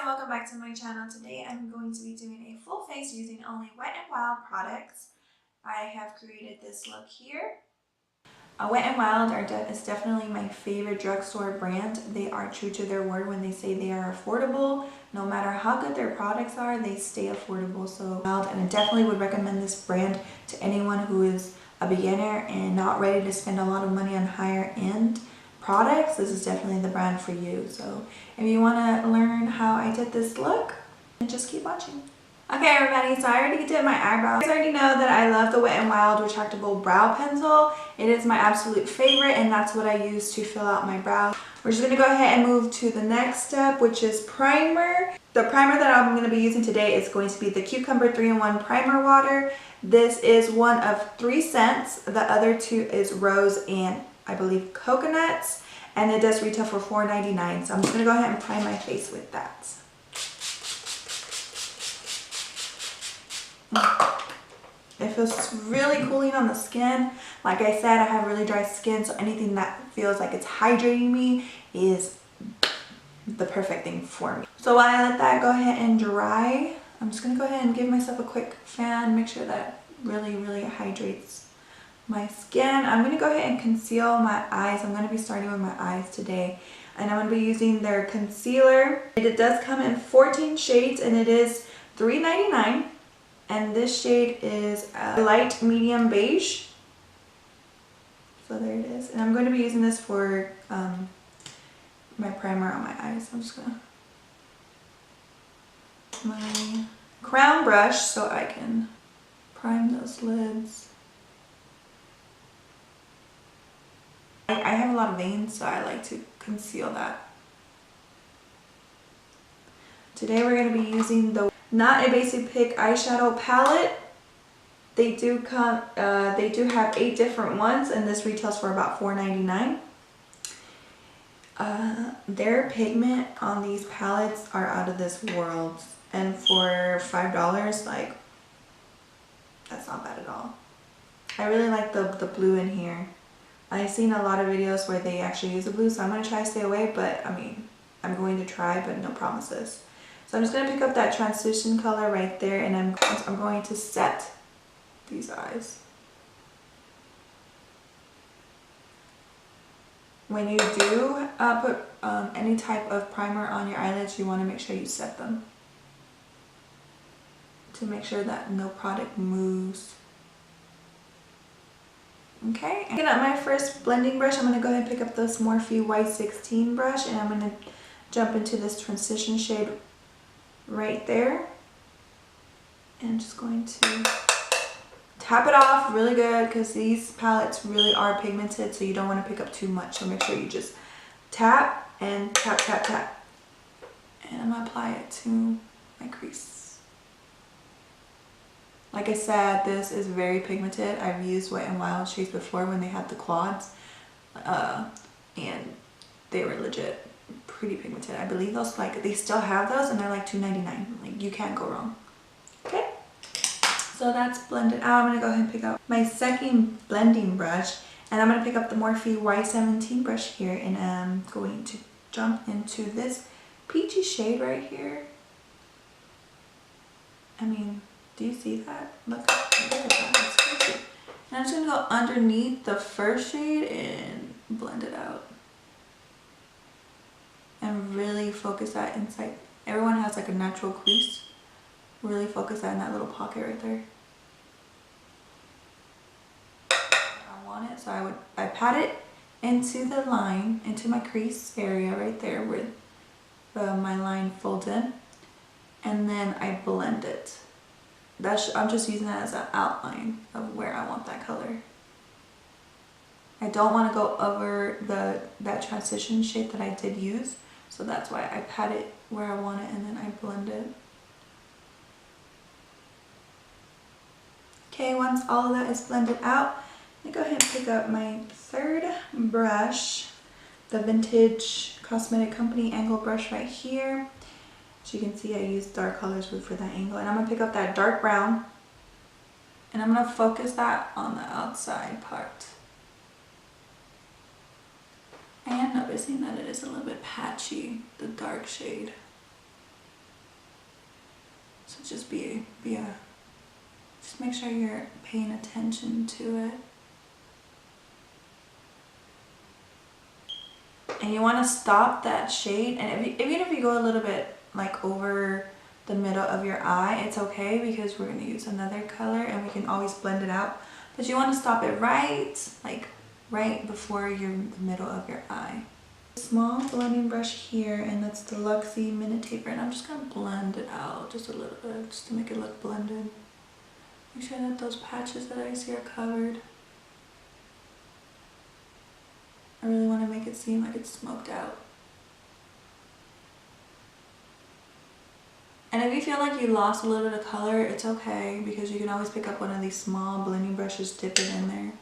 welcome back to my channel. Today I'm going to be doing a full face using only Wet n Wild products. I have created this look here. Wet n Wild is definitely my favorite drugstore brand. They are true to their word when they say they are affordable. No matter how good their products are, they stay affordable. And I definitely would recommend this brand to anyone who is a beginner and not ready to spend a lot of money on higher end products. This is definitely the brand for you. So if you want to learn how I did this look, just keep watching. Okay everybody, so I already did my eyebrows. You guys already know that I love the Wet n Wild retractable brow pencil. It is my absolute favorite and that's what I use to fill out my brows. We're just going to go ahead and move to the next step, which is primer. The primer that I'm going to be using today is going to be the Cucumber 3-in-1 Primer Water. This is one of 3 scents. The other 2 is rose and I believe coconuts, and it does retail for $4.99. So I'm just going to go ahead and prime my face with that. It feels really cooling on the skin. Like I said, I have really dry skin, so anything that feels like it's hydrating me is the perfect thing for me. So while I let that go ahead and dry, I'm just going to go ahead and give myself a quick fan, make sure that really hydrates my skin. I'm going to go ahead and conceal my eyes. I'm going to be starting with my eyes today, and I'm going to be using their concealer. It does come in 14 shades and it is $3.99, and this shade is light medium beige. So there it is, and I'm going to be using this for my primer on my eyes. I'm just going to my crown brush so I can prime those lids. I have a lot of veins, so I like to conceal that. Today we're going to be using the Not a Basic Pick eyeshadow palette. They do have 8 different ones, and this retails for about $4.99. Their pigment on these palettes are out of this world, and for $5, like, that's not bad at all. I really like the blue in here. I've seen a lot of videos where they actually use the blue, so I'm going to try to stay away, but I mean, I'm going to try, but no promises. So I'm just going to pick up that transition color right there, and I'm going to set these eyes. When you do put any type of primer on your eyelids, you want to make sure you set them to make sure that no product moves. Okay, picking up my first blending brush, I'm going to go ahead and pick up this Morphe Y16 brush, and I'm going to jump into this transition shade right there. And I'm just going to tap it off really good because these palettes really are pigmented, so you don't want to pick up too much. So make sure you just tap and tap, tap, tap. And I'm going to apply it to my crease. Like I said, this is very pigmented. I've used Wet n Wild shades before when they had the quads, and they were legit pretty pigmented. I believe those, like, they still have those, and they're like $2.99. Like, you can't go wrong. Okay, so that's blended out. I'm gonna go ahead and pick up my second blending brush, and I'm gonna pick up the Morphe Y17 brush here, and I'm going to jump into this peachy shade right here. I mean, do you see that? Look at that, that's crazy. And I'm just gonna go underneath the first shade and blend it out. And really focus that inside. Everyone has like a natural crease. Really focus that in that little pocket right there. I want it, so I pat it into the line, into my crease area right there where my line folds in. And then I blend it. I'm just using that as an outline of where I want that color. I don't want to go over that transition shade that I did use, so that's why I pat it where I want it and then I blend it. Okay, once all of that is blended out, I'm going to go ahead and pick up my third brush, the Vintage Cosmetic Company angle brush right here. As you can see, I used dark colors for that angle, and I'm going to pick up that dark brown, and I'm going to focus that on the outside part. I am noticing that it is a little bit patchy, the dark shade. So just just make sure you're paying attention to it. And you want to stop that shade, and even if you go a little bit like over the middle of your eye, it's okay because we're going to use another color and we can always blend it out. But you want to stop it right before the middle of your eye. Small blending brush here, and that's the Luxie Minute Taper, and I'm just going to blend it out just a little bit just to make it look blended. Make sure that those patches that I see are covered. I really want to make it seem like it's smoked out. And if you feel like you lost a little bit of color, it's okay, because you can always pick up one of these small blending brushes, dip it in there,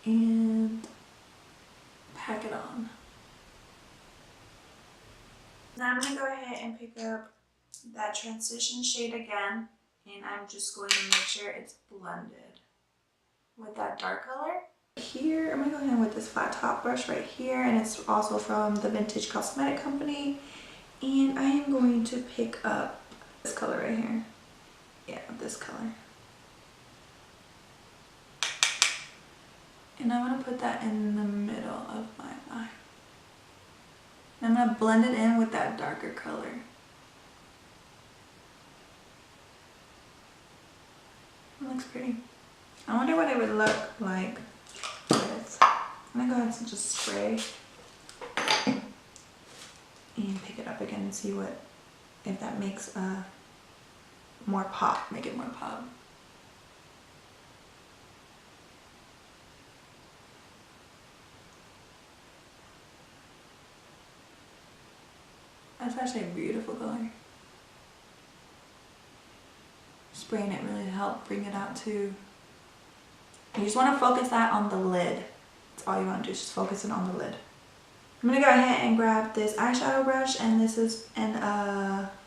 and pack it on. Now I'm going to go ahead and pick up that transition shade again, and I'm just going to make sure it's blended with that dark color. Here, I'm going to go ahead with this flat top brush right here, and it's also from the Vintage Cosmetic Company. And I am going to pick up this color right here. Yeah, this color. And I'm going to put that in the middle of my eye. And I'm going to blend it in with that darker color. It looks pretty. I wonder what it would look like with. I'm going to go ahead and just spray and pick it up again and see if that makes more pop, make it more pop. That's actually a beautiful color. Spraying it really helped bring it out too. You just want to focus that on the lid. That's all you want to do, just focus it on the lid. I'm going to go ahead and grab this eyeshadow brush, and this is an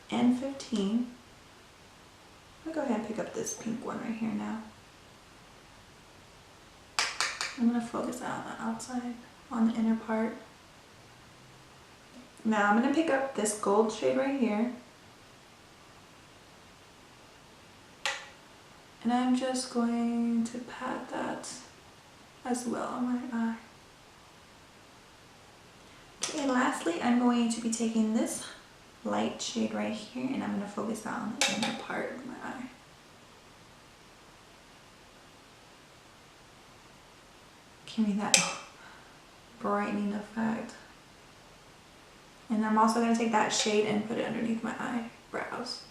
N15. I'm going to go ahead and pick up this pink one right here now. I'm going to focus that on the outside, on the inner part. Now I'm going to pick up this gold shade right here. And I'm just going to pat that as well on my eye. Okay, and lastly, I'm going to be taking this light shade right here, and I'm going to focus that on the inner part of my eye. Give me that brightening effect. And I'm also going to take that shade and put it underneath my eyebrows.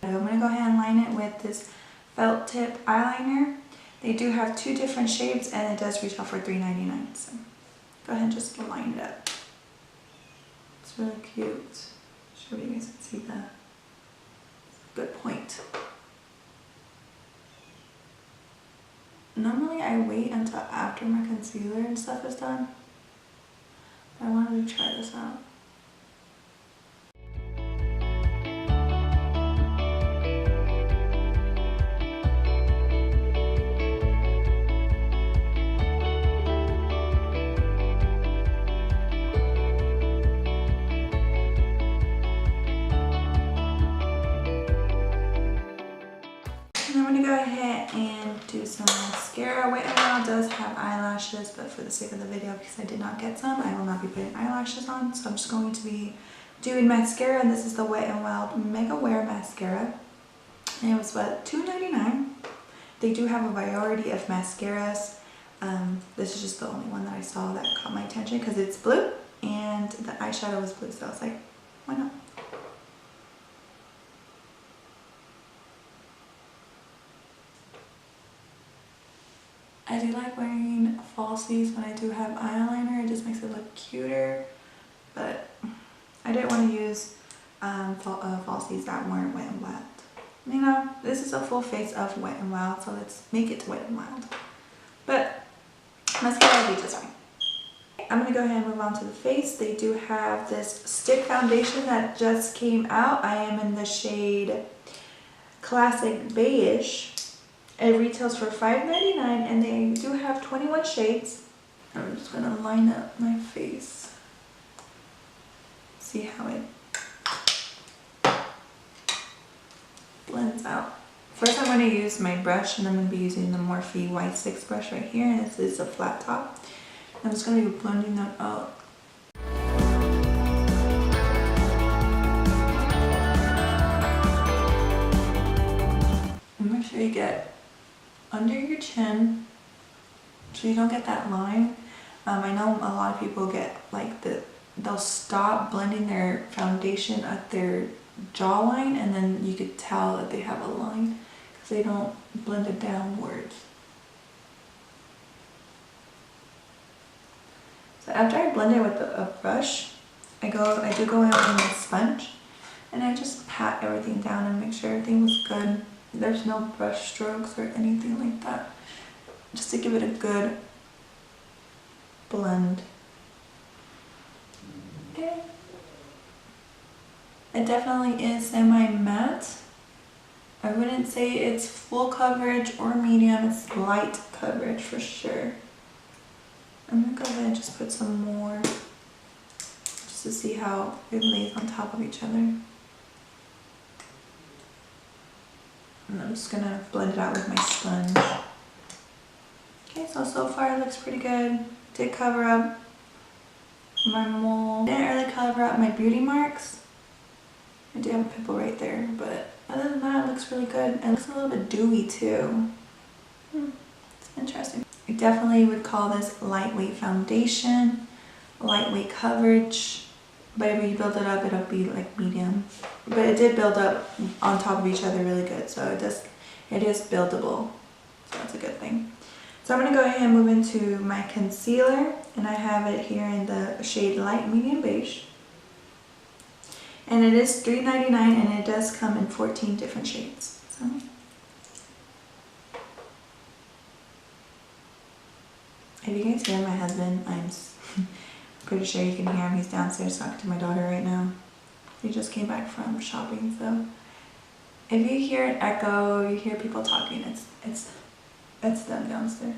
I'm going to go ahead and line it with this felt tip eyeliner. They do have 2 different shades, and it does retail for $3.99. So go ahead and just line it up. It's really cute. Sure you guys can see that. Good point. Normally I wait until after my concealer and stuff is done, but I wanted to try this out. I'm going to go ahead and do some mascara. Wet n Wild does have eyelashes, but for the sake of the video, because I did not get some, I will not be putting eyelashes on. So I'm just going to be doing mascara, and this is the Wet n Wild Mega Wear Mascara. And it was about $2.99. They do have a variety of mascaras. This is just the only one that I saw that caught my attention because it's blue, and the eyeshadow was blue, so I was like, why not? I do like wearing falsies when I do have eyeliner. It just makes it look cuter, but I didn't want to use falsies that weren't Wet n Wild. You know, this is a full face of Wet n Wild, so let's make it Wet n Wild. But mascara will be just fine. I'm going to go ahead and move on to the face. They do have this stick foundation that just came out. I am in the shade Classic Beige. It retails for $5.99 and they do have 21 shades. I'm just gonna line up my face. See how it blends out. First I'm going to use my brush, and I'm going to be using the Morphe Y6 brush right here, and this is a flat top. I'm just going to be blending that out. And make sure you get under your chin so you don't get that line. I know a lot of people get like they'll stop blending their foundation at their jawline, and then you could tell that they have a line because they don't blend it downwards. So after I blend it with a brush, I do go in with my sponge, and I just pat everything down and make sure everything was good. There's no brush strokes or anything like that, just to give it a good blend. Okay. It definitely is semi-matte. I wouldn't say it's full coverage or medium, it's light coverage for sure. I'm gonna go ahead and just put some more just to see how it lays on top of each other. And I'm just gonna blend it out with my sponge. Okay, so far it looks pretty good. Did cover up my mole. Didn't really cover up my beauty marks. I do have a pimple right there, but other than that, it looks really good. It looks a little bit dewy too. It's interesting. I definitely would call this lightweight foundation, lightweight coverage, but if you build it up, it'll be like medium. But it did build up on top of each other really good, so it is buildable. So that's a good thing. So I'm going to go ahead and move into my concealer, and I have it here in the shade Light Medium Beige. And it is $3.99 and it does come in 14 different shades. So if you guys hear my husband, I'm pretty sure you can hear him. He's downstairs talking to my daughter right now. He just came back from shopping, so if you hear an echo, you hear people talking, it's them downstairs.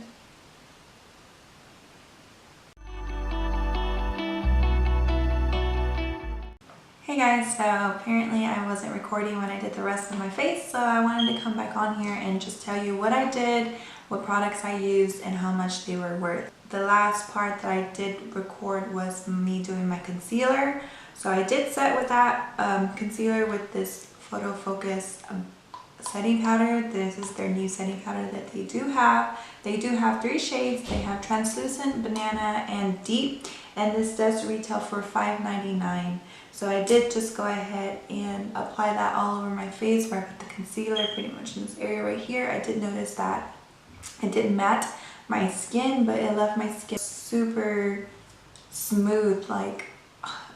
Hey guys, so apparently I wasn't recording when I did the rest of my face, so I wanted to come back on here and just tell you what I did, what products I used, and how much they were worth. The last part that I did record was me doing my concealer. So I did set with that concealer with this Photo Focus setting powder. This is their new setting powder that they do have. They do have 3 shades. They have Translucent, Banana, and Deep. And this does retail for $5.99. So I did just go ahead and apply that all over my face where I put the concealer pretty much in this area right here. I did notice that it didn't matte my skin, but it left my skin super smooth. Like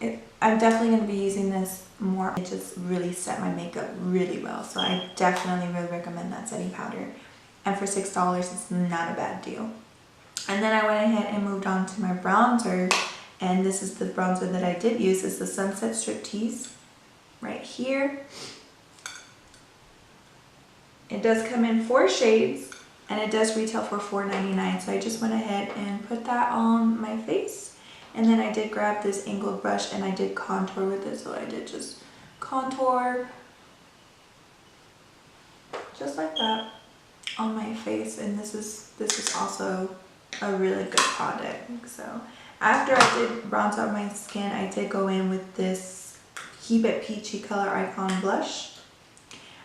I'm definitely going to be using this more. It just really set my makeup really well. So I definitely really recommend that setting powder. And for $6, it's not a bad deal. And then I went ahead and moved on to my bronzer. And this is the bronzer that I did use. It's the Sunset Striptease right here. It does come in 4 shades and it does retail for $4.99. So I just went ahead and put that on my face. And then I did grab this angled brush and I did contour with it. So I did just contour just like that on my face. And this is also a really good product. So after I did bronze out my skin, I did go in with this Keep It Peachy Color Icon Blush.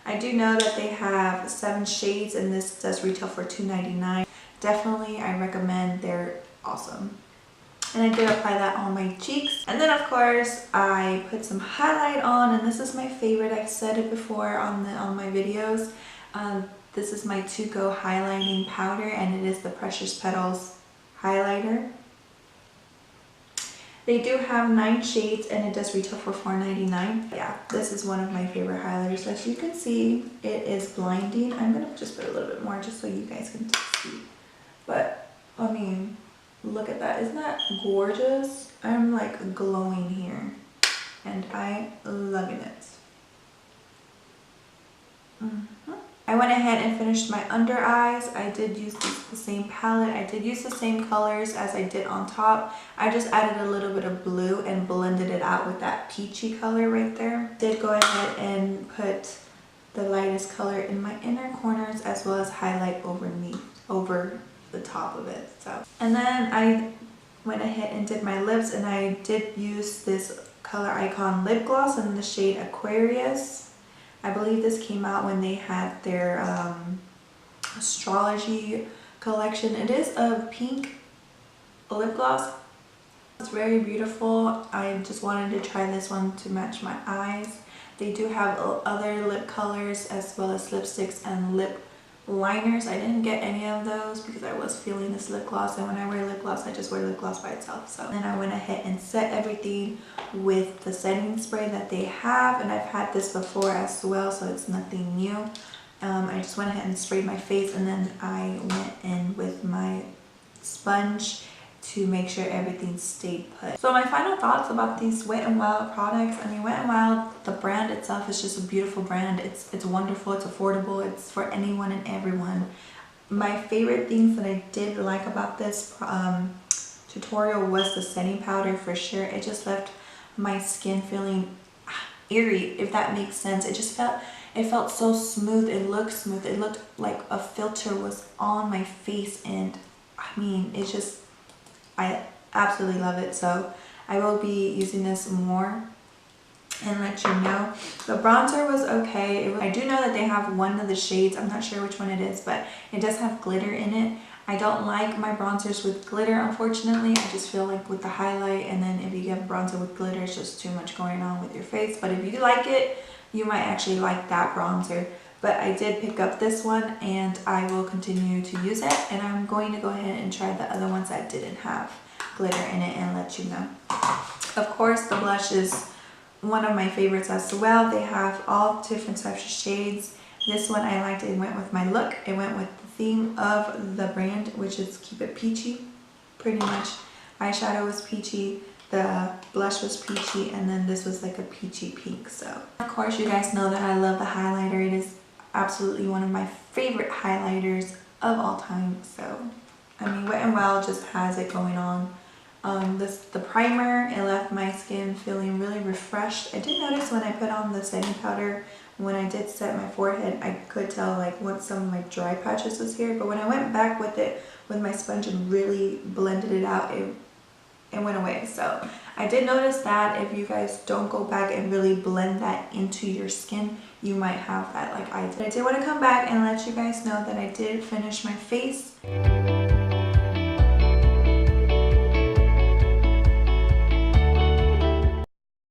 I do know that they have 7 shades and this does retail for $2.99. Definitely, I recommend. They're awesome. And I did apply that on my cheeks. And then of course, I put some highlight on, and this is my favorite. I've said it before on my videos. This is my to-go highlighting powder, and it is the Precious Petals highlighter. They do have 9 shades and it does retail for $4.99. Yeah, this is one of my favorite highlighters. As you can see, it is blinding. I'm going to just put a little bit more just so you guys can see. But, I mean, look at that. Isn't that gorgeous? I'm like glowing here and I'm loving it. I went ahead and finished my under eyes. I did use the same palette. I did use the same colors as I did on top. I just added a little bit of blue and blended it out with that peachy color right there. Did go ahead and put the lightest color in my inner corners as well as highlight over the top of it. So, and then I went ahead and did my lips, and I did use this Color Icon lip gloss in the shade Aquarius. I believe this came out when they had their astrology collection. It is a pink lip gloss. It's very beautiful. I just wanted to try this one to match my eyes. They do have other lip colors as well as lipsticks and lip liners. I didn't get any of those because I was feeling this lip gloss, and when I wear lip gloss I just wear lip gloss by itself. So then I went ahead and set everything with the setting spray that they have, and I've had this before as well, so it's nothing new. I just went ahead and sprayed my face, and then I went in with my sponge to make sure everything stayed put. So my final thoughts about these Wet n Wild products. I mean, Wet n Wild, the brand itself is just a beautiful brand. It's wonderful, it's affordable, it's for anyone and everyone. My favorite things that I did like about this tutorial was the setting powder for sure. It just left my skin feeling eerie, if that makes sense. It felt so smooth. It looked smooth. It looked like a filter was on my face, and I mean, it's just, I absolutely love it. So I will be using this more and let you know. The bronzer was okay. I do know that they have one of the shades. I'm not sure which one it is, but it does have glitter in it. I don't like my bronzers with glitter, unfortunately. I just feel like with the highlight, and then if you get bronzer with glitter, it's just too much going on with your face. But if you like it, you might actually like that bronzer. But I did pick up this one, and I will continue to use it, and I'm going to go ahead and try the other ones that didn't have glitter in it and let you know. Of course, the blush is one of my favorites as well. They have all different types of shades. This one I liked. It went with my look. It went with the theme of the brand, which is Keep It Peachy. Pretty much eyeshadow was peachy, the blush was peachy, and then this was like a peachy pink. So of course, you guys know that I love the highlighter. It is absolutely one of my favorite highlighters of all time. So I mean, Wet n Wild just has it going on. The primer, it left my skin feeling really refreshed. I did notice when I put on the setting powder, when I did set my forehead, I could tell like what some of my dry patches was here, but when I went back with it with my sponge and really blended it out, it went away. So I did notice that if you guys don't go back and really blend that into your skin, you might have that like I did. I did want to come back and let you guys know that I did finish my face